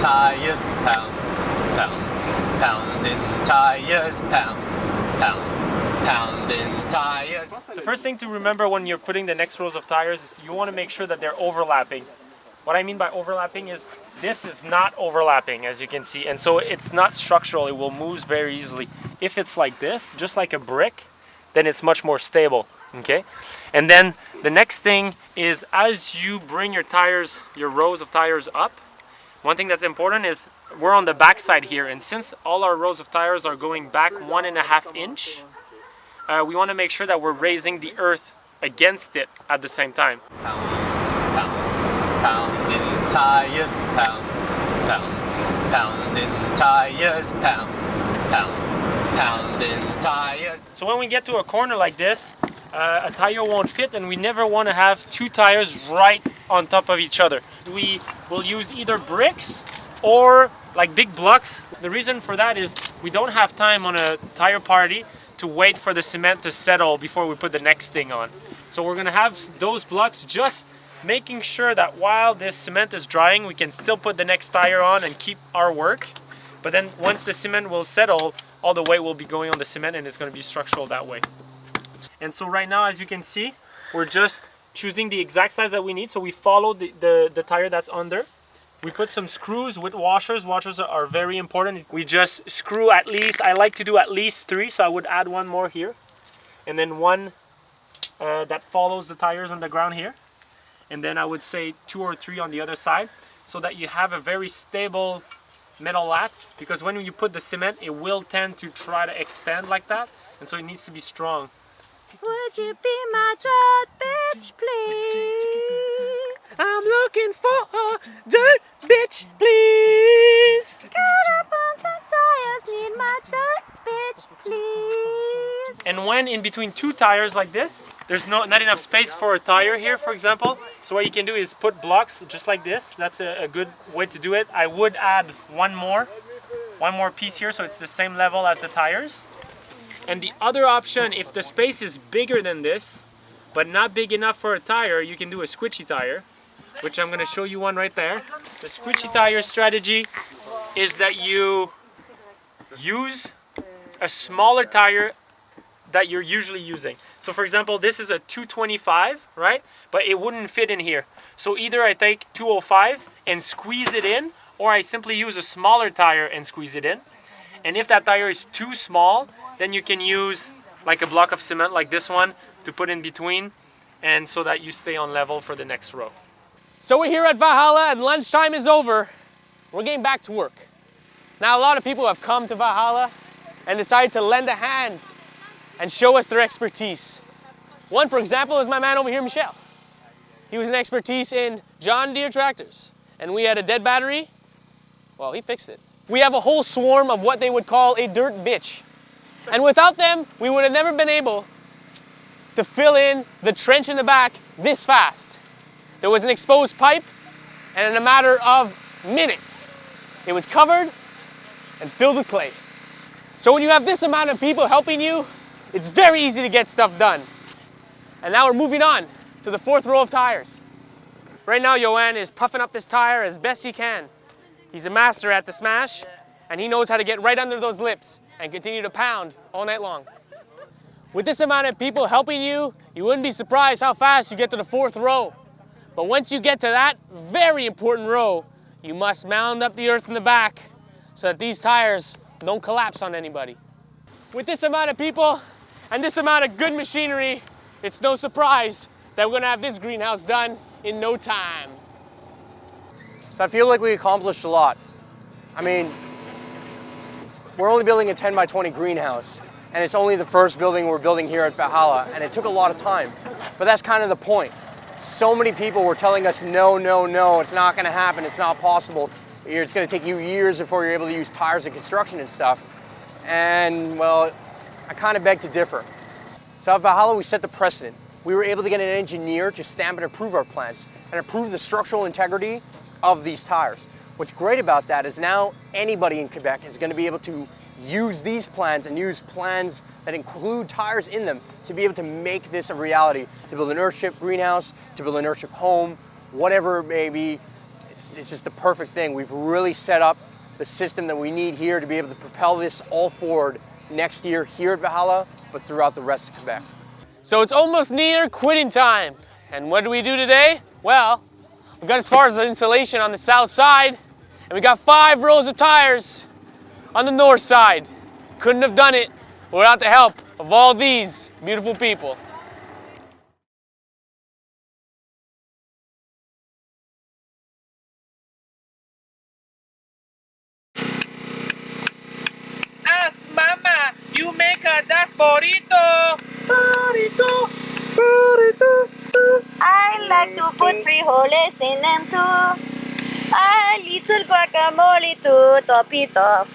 tires, pound, pound, pounding tires, pound, pound, pounding tires. The first thing to remember when you're putting the next rows of tires is you want to make sure that they're overlapping. What I mean by overlapping is this is not overlapping, as you can see, and so it's not structural. It will move very easily. If it's like this, just like a brick, then it's much more stable, okay? And then the next thing is as you bring your tires, your rows of tires up, one thing that's important is we're on the back side here, and since all our rows of tires are going back 1.5 inch, we want to make sure that we're raising the earth against it at the same time. Pound, pound, pounding tires, pound, pound, pounding tires, pound, pound, pounding tires. So when we get to a corner like this, a tire won't fit, and we never want to have two tires right on top of each other. We will use either bricks or like big blocks. The reason for that is we don't have time on a tire party to wait for the cement to settle before we put the next thing on. So we're gonna have those blocks, just making sure that while this cement is drying, we can still put the next tire on and keep our work. But then once the cement will settle, all the weight will be going on the cement, and it's gonna be structural that way. And so right now, as you can see, we're just choosing the exact size that we need. So we follow the tire that's under. We put some screws with washers. Washers are very important. We just screw at least, I like to do at least 3, so I would add one more here. And then one that follows the tires on the ground here. And then I would say 2 or 3 on the other side, so that you have a very stable metal lat, because when you put the cement, it will tend to try to expand like that, and so it needs to be strong. Would you be my dirt bitch, please? I'm looking for a dirt bitch, please. Get up on some tires, need my dirt bitch, please. And when in between 2 tires like this, there's not enough space for a tire here, for example. So what you can do is put blocks just like this. That's a good way to do it. I would add one more piece here, so it's the same level as the tires. And the other option, if the space is bigger than this, but not big enough for a tire, you can do a squishy tire, which I'm gonna show you one right there. The squishy tire strategy is that you use a smaller tire that you're usually using. So for example, this is a 225, right? But it wouldn't fit in here. So either I take 205 and squeeze it in, or I simply use a smaller tire and squeeze it in. And if that tire is too small, then you can use like a block of cement like this one to put in between, and so that you stay on level for the next row. So we're here at Valhalla and lunchtime is over. We're getting back to work. Now a lot of people have come to Valhalla and decided to lend a hand and show us their expertise. One, for example, is my man over here, Michel. He was an expertise in John Deere tractors, and we had a dead battery. Well, he fixed it. We have a whole swarm of what they would call a dirt bitch. And without them, we would have never been able to fill in the trench in the back this fast. There was an exposed pipe, and in a matter of minutes, it was covered and filled with clay. So when you have this amount of people helping you, it's very easy to get stuff done. And now we're moving on to the 4th row of tires. Right now, Johan is puffing up this tire as best he can. He's a master at the smash, and he knows how to get right under those lips and continue to pound all night long. With this amount of people helping you, you wouldn't be surprised how fast you get to the 4th row. But once you get to that very important row, you must mound up the earth in the back so that these tires don't collapse on anybody. With this amount of people and this amount of good machinery, it's no surprise that we're gonna have this greenhouse done in no time. So I feel like we accomplished a lot. I mean, we're only building a 10 by 20 greenhouse, and it's only the first building we're building here at Valhalla, and it took a lot of time. But that's kind of the point. So many people were telling us, no, no, no, it's not gonna happen, it's not possible. It's gonna take you years before you're able to use tires in construction and stuff. And well, I kind of beg to differ. So at Valhalla, we set the precedent. We were able to get an engineer to stamp and approve our plans and approve the structural integrity of these tires. What's great about that is now anybody in Quebec is going to be able to use these plans and use plans that include tires in them to be able to make this a reality, to build an Earthship greenhouse, to build an Earthship home, whatever it may be. it's just the perfect thing. We've really set up the system that we need here to be able to propel this all forward next year here at Valhalla, but throughout the rest of Quebec. So it's almost near quitting time. And what do we do today? Well, we got as far as the insulation on the south side, and we got 5 rows of tires on the north side. Couldn't have done it without the help of all these beautiful people. As mama, you make a das burrito. Burrito, burrito. I like to put frijoles in them too. A little guacamole to top it off.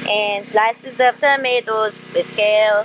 And slices of tomatoes with kale.